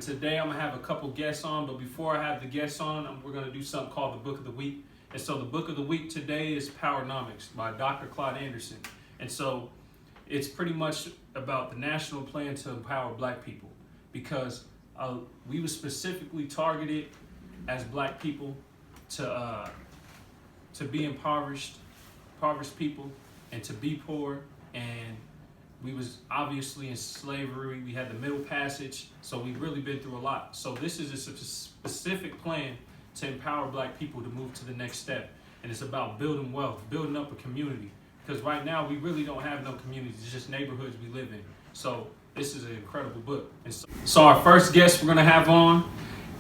And today I'm going to have a couple guests on, but before I have the guests on, we're going to do something called the Book of the Week. And so the Book of the Week today is Powernomics by Dr. Claud Anderson. And so it's pretty much about the national plan to empower black people, because we were specifically targeted as black people to be impoverished people and to be poor, and we was obviously in slavery. We had the Middle Passage, so we've really been through a lot. So this is a specific plan to empower black people to move to the next step, and it's about building wealth, building up a community, because right now we really don't have no communities. It's just neighborhoods we live in. So this is an incredible book. And so our first guest we're gonna have on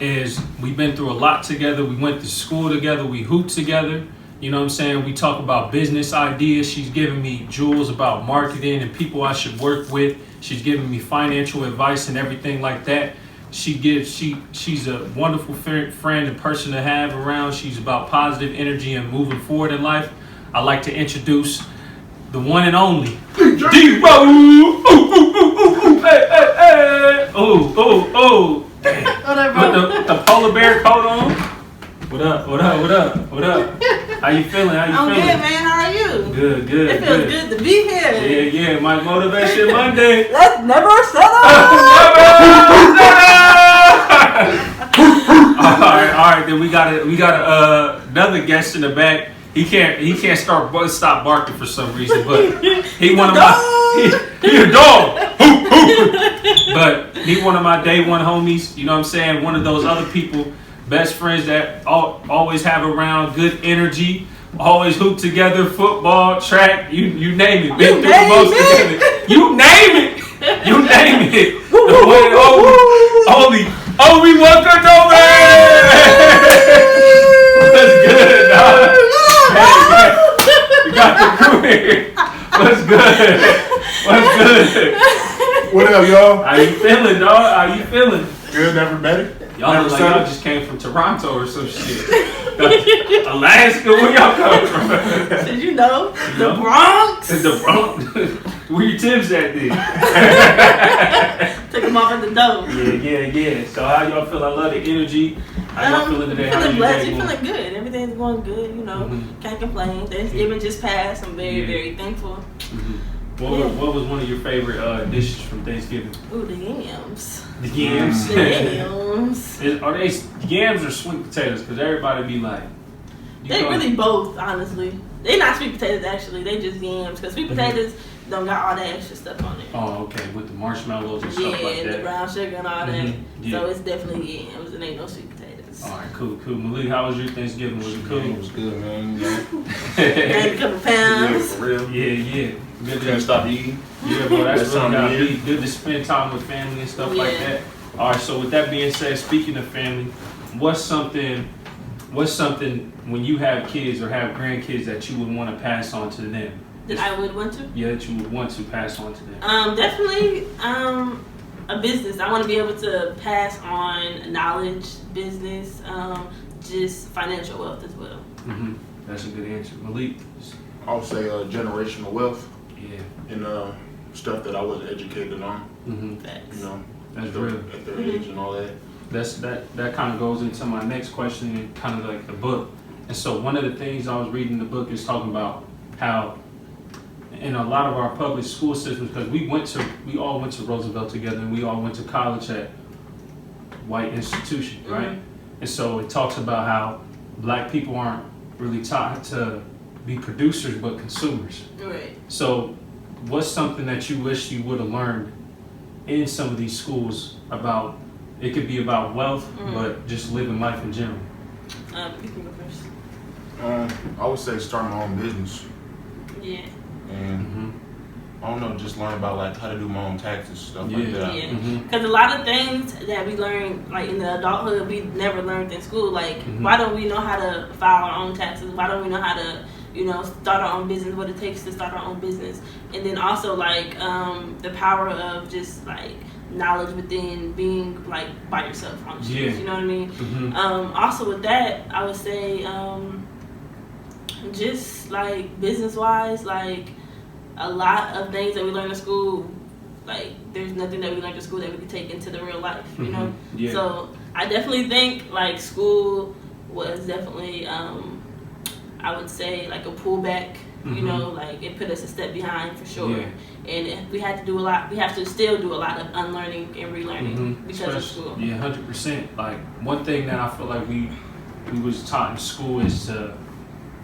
is, we've been through a lot together. We went to school together, we hooped together. You know what I'm saying? We talk about business ideas. She's giving me jewels about marketing and people I should work with. She's giving me financial advice and everything like that. She's a wonderful friend and person to have around. She's about positive energy and moving forward in life. I'd like to introduce the one and only D-Ro. What up, bro? With the polar bear coat on. What up? How you feeling? I'm good, man. How are you? Good. It feels good to be here. Yeah. My Motivation Monday. Let's never settle. All right. Then we got another guest in the back. He can't stop barking for some reason, but he one of my he a dog. But he one of my day one homies. You know what I'm saying? One of those other people. Best friends that always have around, good energy, always hoop together, football, track, you name it. Been through most together. You name it. The one and only Obie Walker Dover. What's good, dog? You got the crew here. What's good? What up, y'all? How you feeling, dog? How you feeling? Good, never better. Y'all look like y'all just came from Toronto or some shit. Alaska, where y'all come from? Did you know? The Bronx. The Bronx. Where your Timbs at then? Took them off at the door. Yeah. So how y'all feel? I love the energy. How y'all feeling today? Feeling blessed. You're feeling good. Everything's going good, you know. Can't complain. Thanksgiving just passed. I'm very thankful. What was one of your favorite dishes from Thanksgiving? Ooh, the yams. The yams. The yams. Are they yams or sweet potatoes? Because everybody be like, they really both, honestly. They're not sweet potatoes, actually. They just yams. Because sweet potatoes don't got all that extra stuff on it. Oh, okay. With the marshmallows and stuff like that. Yeah, the brown sugar and all that. Yeah. So it's definitely yams. It ain't no sweet potatoes. All right, cool. Malik, how was your Thanksgiving? Was it cool? It was good, man. Gained a couple pounds. Yeah, for real. Yeah. Good to stop eating. Yeah, bro, that's something gotta be good to spend time with family and stuff like that. All right, so with that being said, speaking of family, what's something when you have kids or have grandkids that you would want to pass on to them? That I would want to? Yeah, that you would want to pass on to them. Definitely a business. I want to be able to pass on knowledge, business, just financial wealth as well. That's a good answer. Malik? I would say generational wealth. Yeah. And stuff that I was educated on. Facts. You know, that's real. At their age and all that. That kind of goes into my next question and kind of like the book. And so one of the things I was reading in the book is talking about how in a lot of our public school systems, because we all went to Roosevelt together and we all went to college at white institutions, right? And so it talks about how black people aren't really taught to be producers but consumers. Right. So what's something that you wish you would have learned in some of these schools about? It could be about wealth, but just living life in general. You can go first. I would say start my own business. Yeah. And I don't know, just learn about like how to do my own taxes, stuff like that. Yeah. Because a lot of things that we learn like in the adulthood we never learned in school. Like why don't we know how to file our own taxes? Why don't we know how to start our own business, what it takes to start our own business? And then also like the power of just like knowledge within being like by yourself on the streets, you know what I mean? Also with that, I would say just like business wise, like a lot of things that we learn in school like there's nothing that we learned in school that we could take into the real life, you Mhm. know. Yeah. So I definitely think like school was definitely I would say like a pullback. You Mhm. know, like it put us a step behind for sure. Yeah. And we had to do a lot. We have to still do a lot of unlearning and relearning Mhm. because of school. Yeah, 100%. Like one thing that I feel like we was taught in school is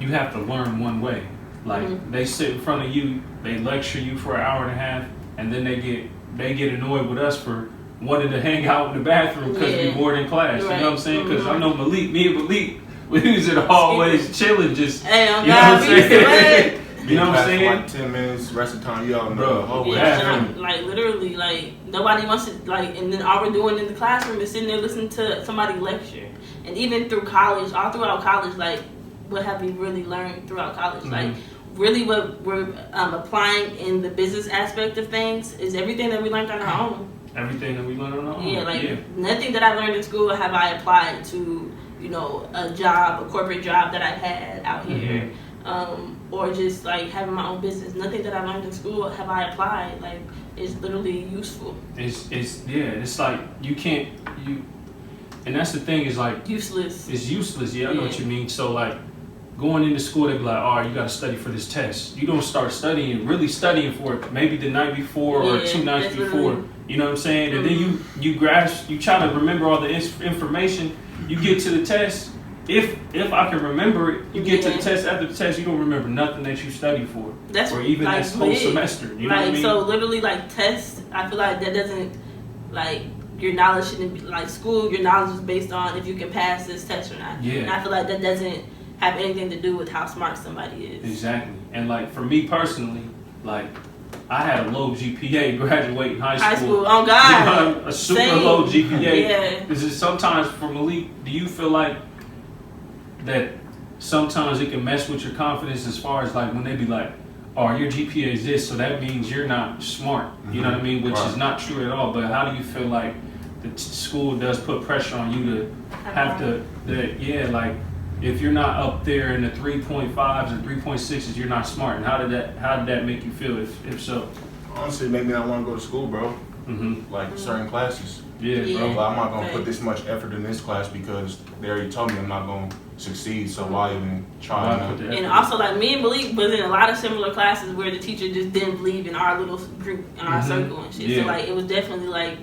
you have to learn one way. Like Mhm. they sit in front of you, they lecture you for an hour and a half, and then they get annoyed with us for wanting to hang out in the bathroom because we Yeah. bored in class. You Right. know what I'm saying? Because I Mhm. know me and Malik, we was in the hallways chilling, just Hey, you know what I'm God, we used to saying? wait. You know what I'm Class for saying? Like 10 minutes, rest of the time you out in the Bro, hallway. Yeah, Yeah. and like literally, like nobody wants to like, and then all we're doing in the classroom is sitting there listening to somebody lecture. And even through college, all throughout college, like what have we really learned throughout college? Mhm. Like really, what we're applying in the business aspect of things is everything that we learned on our own. Everything that we learned on our own. Yeah, like yeah. nothing that I learned in school have I applied to, you know, a job, a corporate job that I had out here. Or just like having my own business. Nothing that I learned in school have I applied. Like it's literally useful. It's like and that's the thing is like Useless. it's useless. Yeah, I know what Yeah. you mean. So like going into school, they be like, "Oh, you got to study for this test." You don't start really studying for it. Maybe the night before or Yeah, 2 nights that's before. really- You know what I'm saying? And then you grasp, you try to remember all the information. You get to the test. If I can remember it, you get to the Yeah. test. After the test, you don't remember nothing that you studied for, That's or even like that whole big. semester. You know Like what I mean? so, literally, like tests. I feel like that doesn't like your knowledge shouldn't be like school. Your knowledge is based on if you can pass this test or not. Yeah. And I feel like that doesn't have anything to do with how smart somebody is. Exactly. And like for me personally, like I had a low GPA graduating high school. High school. Oh God. A super Same. low GPA. Yeah. This is sometimes for Malik, do you feel like that sometimes it can mess with your confidence as far as like when they be like, oh, your GPA is this, so that means you're not smart. You know what I mean? Which is not true at all. But how do you feel like the school does put pressure on you to have to, like if you're not up there in the 3.5s or 3.6s, you're not smart. And how did that make you feel if so? Honestly, it made me not want to go to school, bro. Mm-hmm. Like certain classes. Yeah, bro. But I'm not gonna Right. put this much effort in this class because they already told me I'm not gonna succeed. So why even try? Why put the And effort also, like me and Malik was in a lot of similar classes where the teacher just didn't believe in our little group and our Mhm. circle and shit. Yeah. So like it was definitely like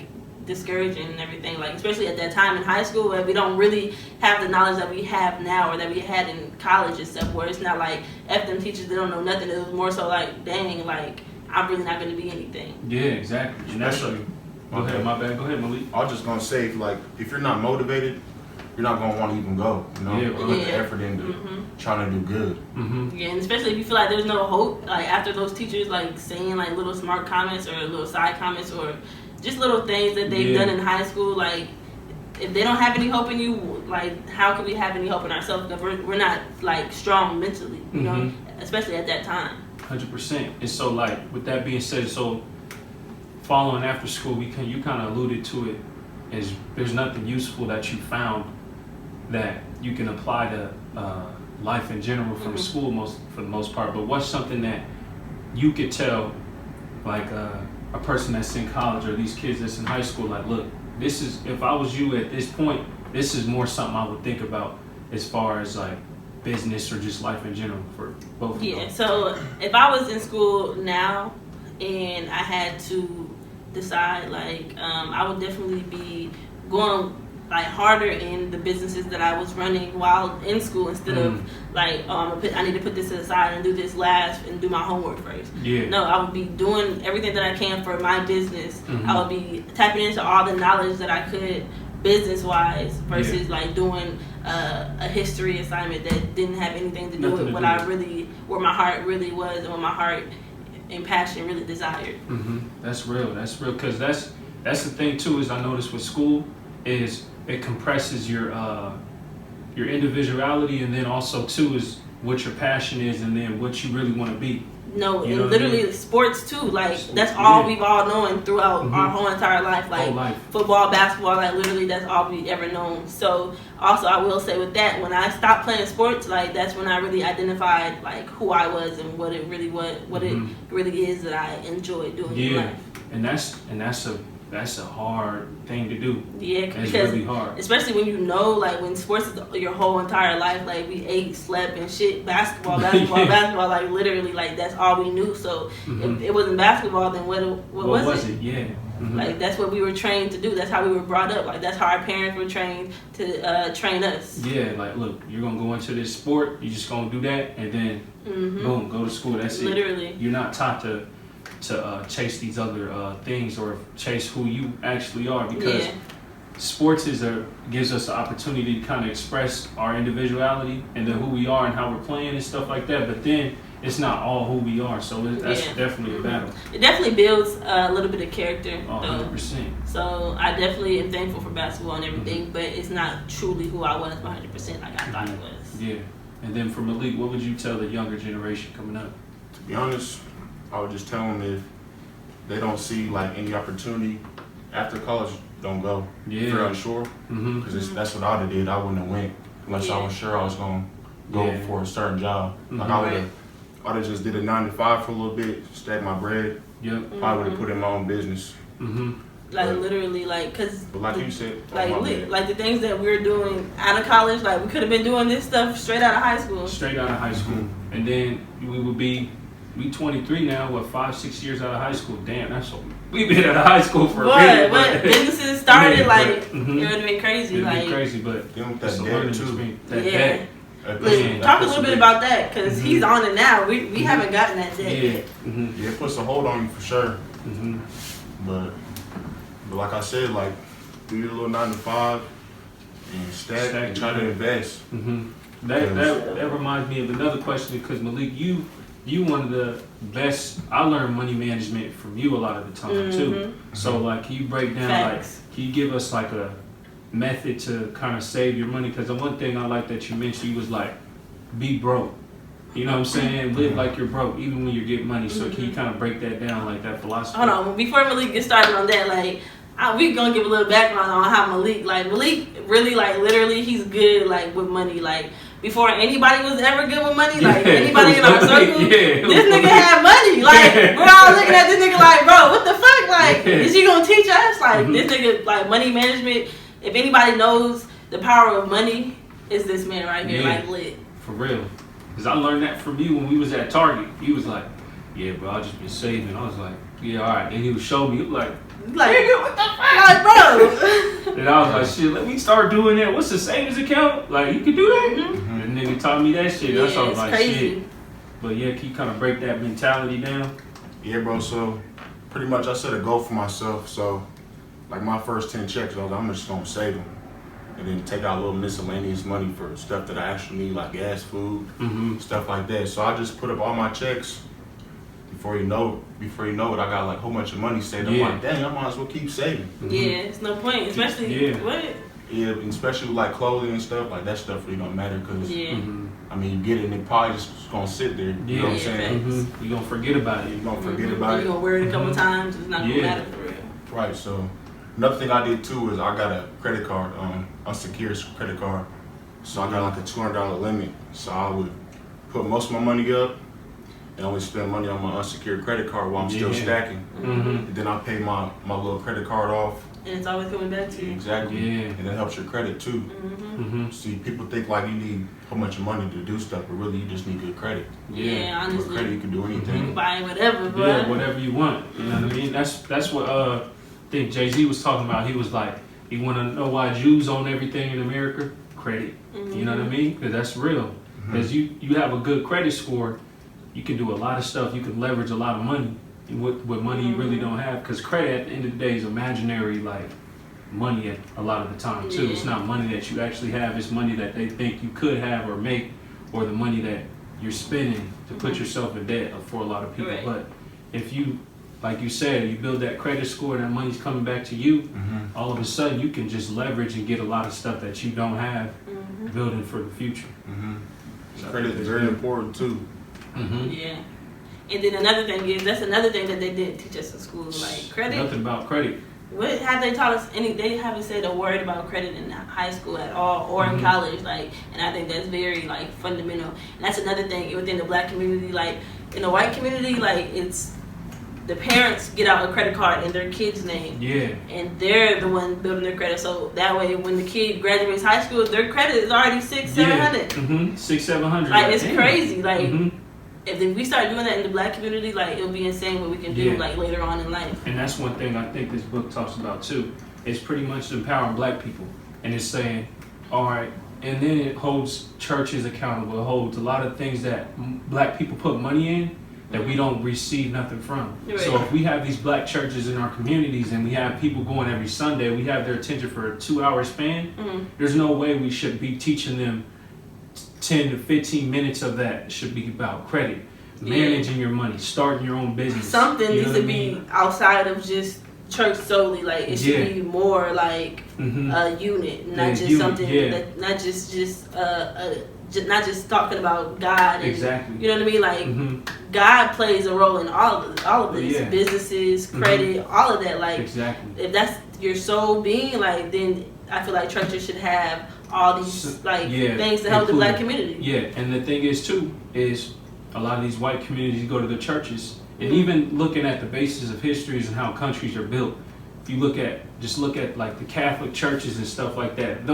discouraging and everything. Like especially at that time in high school where we don't really have the knowledge that we have now or that we had in college and stuff. Where it's not like F them teachers, they don't know nothing. It was more so like, dang, like I'm really not gonna be anything. Yeah, exactly. And that's Especially- Go ahead, my bad. Go ahead, Malik. I was just gonna say, if you're not motivated, you're not gonna want to even go. You know, Yeah, put bro. the effort into trying to do good. Mm-hmm. Yeah, and especially if you feel like there's no hope, like after those teachers like saying like little smart comments or little side comments or just little things that they've Yeah. done in high school, like if they don't have any hope in you, like how can we have any hope in ourselves? Because we're not like strong mentally, you know, especially at that time. 100%. And so, like, with that being said, so following after school, you kind of alluded to it, is there's nothing useful that you found that you can apply to life in general from school for the most part. But what's something that you could tell, like a person that's in college or these kids that's in high school, like, look, this is, if I was you at this point, this is more something I would think about as far as like business or just life in general for both of Yeah, them. so if I was in school now and I had to decide, like, I would definitely be going like harder in the businesses that I was running while in school instead of like, oh, I need to put this aside and do this last and do my homework first. Yeah. No, I would be doing everything that I can for my business. I would be tapping into all the knowledge that I could business-wise versus like doing a history assignment that didn't have anything to do Nothing with to what do I with. really, where my heart really was and what my heart and passion really desired. That's real. That's real. Cause that's the thing too. Is I noticed with school is it compresses your individuality, and then also too is what your passion is and then what you really want to be. No, You and know what I literally mean? sports too. Like that's all we've all known throughout Mhm. our whole entire life. Like Whole life. football, basketball. Like literally, that's all we ever known. So also, I will say with that, when I stopped playing sports, like that's when I really identified like who I was and what it really Mhm. it really is that I enjoy doing in Yeah, life. and that's a hard thing to do. Yeah, It's because really hard. especially when you know, like when sports is your whole entire life, like we ate, slept, and shit. Basketball, Yeah. basketball. Like literally, like that's all we knew. So Mhm. if it wasn't basketball, then what was it? Yeah. Mhm. Like that's what we were trained to do. That's how we were brought up. Like that's how our parents were trained to train us. Yeah, like look, you're gonna go into this sport, you're just gonna do that, and then boom, go to school. That's it. Literally. You're not taught to chase these other things or chase who you actually are, because Yeah. sports gives us the opportunity to kind of express our individuality and then who we are and how we're playing and stuff like that. But then it's not all who we are, so that's Yeah. definitely a battle. It definitely builds a little bit of character. Oh, though. 100%. So I definitely am thankful for basketball and everything, but it's not truly who I was 100% like I thought it was. Yeah. And then for Malik, what would you tell the younger generation coming up? To be honest, I would just tell them if they don't see like any opportunity after college, don't go. Yeah. If you're unsure, Mm-hmm. because that's what I'd have did. I wouldn't have went unless I Yeah. was sure I was gonna go Yeah. for a certain job. Like Mhm. I'd have just did a 9 to 5 for a little bit, stacked my bread. Yep. Probably would have put in my own business. Mm-hmm. Like Right. literally, like, cause But like you said, like my bad. like the things that we were doing out of college, like we could have been doing this stuff straight out of high school. Straight out of high school. Mhm. And then we 23 now, what, 5-6 years out of high school. Damn, that's what we've been out of high school for a minute. But businesses started, Yeah, like but, mhm. it would have been crazy. It'd Like be crazy, but Them with it's that a debt learning too. experience. That Yeah. debt. Listen, talk a little bit about that, cause he's on it now. We haven't gotten that debt Yeah. yet. Mm-hmm. Yeah, it puts a hold on you for sure. Mm-hmm. But like I said, like do your little 9 to 5 and stack and try to invest. Mm-hmm. That reminds me of another question, because Malik, you one of the best. I learned money management from you a lot of the time too. So like, can you break down Facts. like, can you give us like a method to kind of save your money? Because the one thing I like that you mentioned, you was like, be broke. You know what I'm saying? Live like you're broke, even when you get money. So can you kind of break that down, like that philosophy? Hold on, before Malik gets started on that, like we gonna give a little background on how Malik really like literally he's good like with money. Like before anybody was ever good with money, like anybody in our circle, this nigga had money. Like we're all looking at this nigga like, bro, what the fuck? Like is you gonna teach us? Like this nigga, like money management. If anybody knows the power of money, is this man right here, like lit. For real. Because I learned that from you when we was at Target. He was like, yeah, bro, I just been saving. I was like, yeah, all right. Then he would show me, like, nigga, what the fuck? Like, bro. And I was like, shit, let me start doing that. What's the savings account? Like, you can do that? Mm-hmm. And the nigga taught me that shit. That's all I was it's like, crazy. shit. But yeah, can you kind of break that mentality down? Yeah, bro. So pretty much I set a goal for myself. So like my first 10 checks, I was like, I'm just gonna save them. And then take out a little miscellaneous money for stuff that I actually need, like gas, food, stuff like that. So I just put up all my checks. Before you know it, I got like a whole bunch of money saved. I'm like, dang, I might as well keep saving. Yeah, it's no point, especially what? Yeah, and especially with like clothing and stuff, like that stuff really don't matter because Yeah. I mean, you get it and it probably just gonna sit there. You know what I'm saying? You gonna forget about it. You're gonna forget about You're it. gonna wear it a couple times. It's not gonna matter for real. Right. So another thing I did too is I got a credit card, unsecured credit card. So I got like a $200 limit. So I would put most of my money up and only spend money on my unsecured credit card while I'm still stacking. And then I pay my little credit card off. And it's always coming back to you. Exactly. Yeah. And it helps your credit too. See, people think like you need a whole bunch of money to do stuff, but really you just need good credit. Yeah, With honestly. credit you can do anything. Buy whatever, bro. Yeah, whatever you want. You know what I mean? That's what I think Jay-Z was talking about. He was like, you want to know why Jews own everything in America? Credit. You know what I mean? Because that's real. Because you have a good credit score, you can do a lot of stuff. You can leverage a lot of money with money you really don't have. Because credit at the end of the day is imaginary, like money at a lot of the time too. It's not money that you actually have. It's money that they think you could have or make, or the money that you're spending to put yourself in debt for a lot of people. Right. But if you, like you said, you build that credit score, that money's coming back to you, all of a sudden you can just leverage and get a lot of stuff that you don't have, building for the future. Credit is very important too. Mm-hmm. Yeah. And then another thing is, that's another thing that they didn't teach us in school, like credit. Nothing about credit. What have they taught us? They haven't said a word about credit in high school at all, or in college. Like, and I think that's very like fundamental. And that's another thing within the black community. Like in the white community, like it's the parents get out a credit card in their kid's name. Yeah. And they're the one building their credit. So that way, when the kid graduates high school, their credit is already $600-700. Mm-hmm. $600-700. Like it's damn. crazy. Like. If we start doing that in the black community, like it'll be insane what we can do like later on in life. And that's one thing I think this book talks about too. It's pretty much empowering black people, and it's saying, all right, and then it holds churches accountable. It holds a lot of things that black people put money in that we don't receive nothing from. Right. So if we have these black churches in our communities and we have people going every Sunday, we have their attention for a 2-hour span. There's no way we should be teaching them 10 to 15 minutes of that should be about credit, managing your money, starting your own business. Something needs to be outside of just church solely. Like it should be more like a unit, not just something that not just talking about God. And, exactly. You know what I mean? Like God plays a role in all of this, businesses, credit, all of that. Like if that's your sole being, like then I feel like churches should have all these things to help the black community. Yeah, and the thing is too is a lot of these white communities go to the churches, and even looking at the basis of histories and how countries are built. If you look at like the Catholic churches and stuff like that,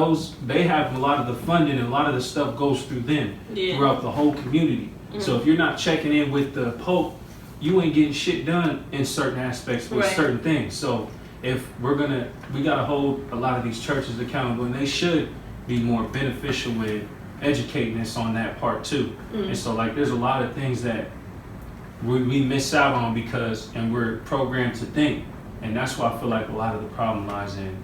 they have a lot of the funding and a lot of the stuff goes through them throughout the whole community. So if you're not checking in with the Pope, you ain't getting shit done in certain aspects with certain things. So if we gotta hold a lot of these churches accountable, and they should be more beneficial with educating us on that part too. And so like there's a lot of things that we miss out on and we're programmed to think, and that's why I feel like a lot of the problem lies in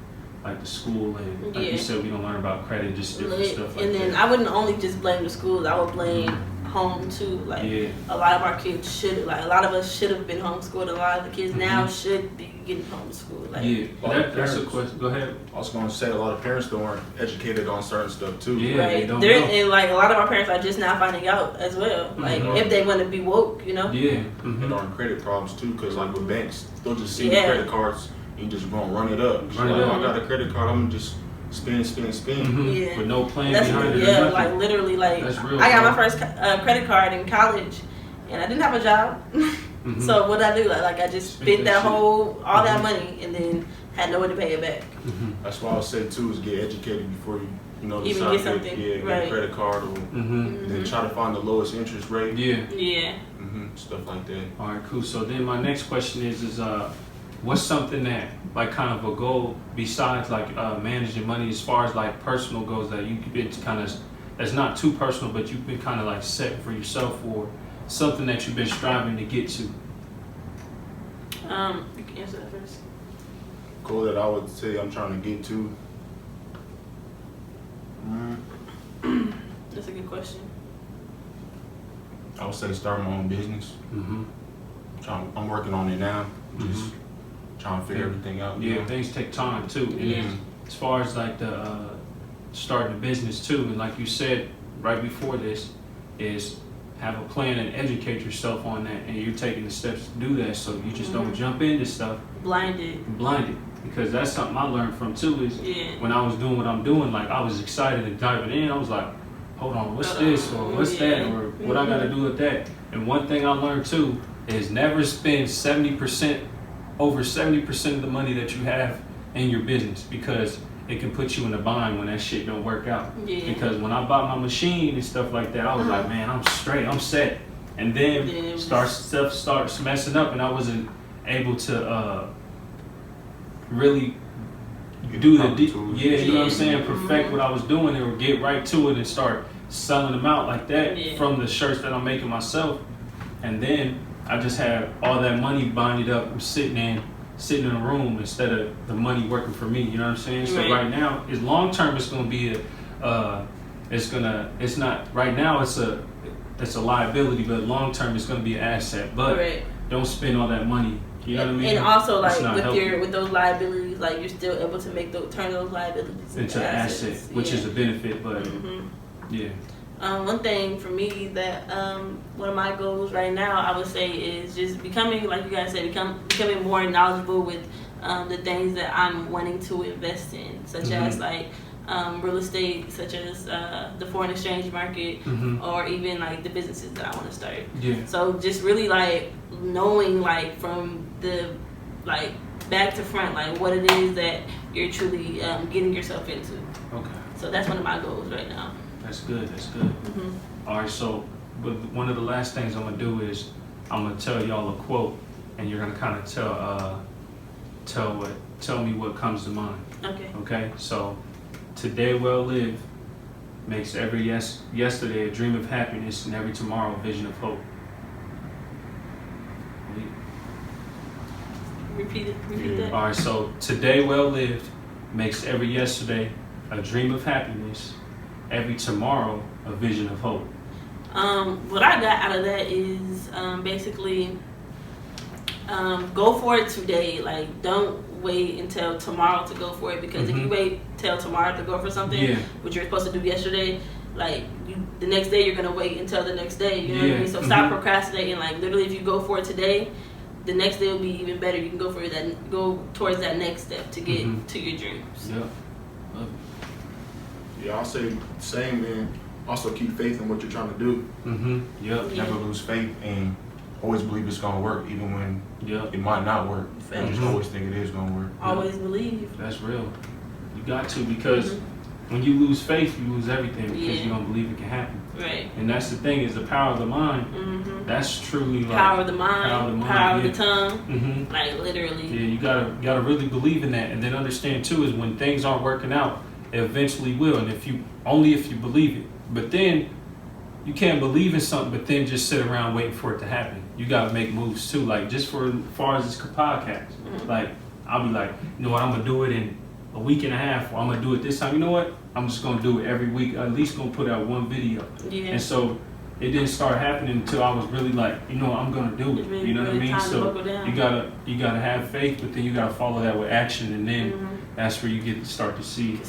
like the school, and like you said, we don't learn about credit, just different stuff like that. And then I wouldn't only just blame the schools, I would blame home too. Like a lot of our kids a lot of us should have been homeschooled. A lot of the kids now should be getting homeschooled. Like that's a question. Go ahead. I was gonna say a lot of parents aren't educated on certain stuff too. Right. And like a lot of our parents are just now finding out as well. Like if they want to be woke, you know. And on credit problems too, because like with banks, they'll just see the credit cards and you just gonna run it up. I got a credit card, I'm gonna just spin. With no plan behind it. Yeah, like literally, like I got my first credit card in college, and I didn't have a job. So what I do, like I just spent that all that money, and then had no way to pay it back. That's why I would say too is get educated before you even get something. Get a credit card, or then try to find the lowest interest rate. Stuff like that. All right, cool. So then my next question is what's something that like kind of a goal besides like managing money, as far as like personal goals that you've been kind of, that's not too personal, but you've been kind of like set for yourself, or something that you've been striving to get to? You can answer that first. Goal that I would say I'm trying to get to. That's a good question. I would say start my own business. I'm working on it now. Just trying to figure everything out. Things take time too. And as far as like the starting a business too, and like you said right before this, is have a plan and educate yourself on that, and you're taking the steps to do that, so you just don't jump into stuff blinded. Because that's something I learned from too, is when I was doing what I'm doing, like I was excited and diving in, I was like, hold on, what's this, or what's that, or what I gotta do with that. And one thing I learned too is never spend over 70% of the money that you have in your business, because it can put you in a bind when that shit don't work out. Because when I bought my machine and stuff like that, I was like, man, I'm straight, I'm set. And then stuff starts messing up, and I wasn't able to really do the you know what I'm saying, perfect what I was doing, or get right to it and start selling them out like that from the shirts that I'm making myself. And then I just had all that money binded up and sitting in a room instead of the money working for me, you know what I'm saying? So right now, is long term, it's gonna be it's not right now, it's a liability, but long term it's gonna be an asset. But don't spend all that money. You know what I mean? And also, like with those liabilities, like you're still able to turn those liabilities into an asset, which is a benefit. But One thing for me that one of my goals right now, I would say, is just becoming, like you guys said, becoming more knowledgeable with the things that I'm wanting to invest in, such as like real estate, such as the foreign exchange market, or even like the businesses that I want to start. Yeah. So just really like knowing like from the like back to front, like what it is that you're truly getting yourself into. Okay. So that's one of my goals right now. That's good. That's good. All right. So, but one of the last things I'm gonna do is I'm gonna tell y'all a quote, and you're gonna kind of tell me what comes to mind. Okay. Okay. So, today well lived makes every yesterday a dream of happiness, and every tomorrow a vision of hope. Repeat that. All right. So today well lived makes every yesterday a dream of happiness, every tomorrow a vision of hope. What I got out of that is basically go for it today. Like, don't wait until tomorrow to go for it, because if you wait till tomorrow to go for something, which you're supposed to do yesterday, like the next day you're gonna wait until the next day. You know what I mean? So stop procrastinating. Like literally, if you go for it today, the next day will be even better. You can go for that. Go towards that next step to get to your dreams. Yeah. Yeah, I'll say same, and also keep faith in what you're trying to do. Yep. Never lose faith, and always believe it's gonna work, even when it might not work. Facts. Just always think it is gonna work. Always believe. That's real. You got to, because when you lose faith, you lose everything, because you don't believe it can happen. Right. And that's the thing, is the power of the mind. That's truly like power of the mind, power of the tongue. Like literally. Yeah, you gotta really believe in that, and then understand too is when things aren't working out, it eventually will, and if you believe it. But then you can't believe in something, but then just sit around waiting for it to happen. You gotta make moves too. Like just for as far as this podcast, like I'll be like, you know what, I'm gonna do it in a week and a half, or I'm gonna do it this time. You know what? I'm just gonna do it every week. At least gonna put out one video. Yeah. And so it didn't start happening until I was really like, you know, I'm gonna do it. Really, you know what I mean? So you gotta have faith, but then you gotta follow that with action, and then that's where you get to start to see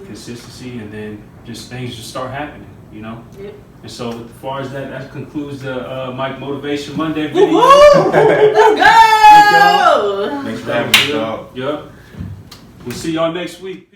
consistency, and then just things just start happening. You know. Yep. And so as far as that concludes the Mike Motivation Monday video. Let's go! Thanks for having me, dog. Yep. We'll see y'all next week.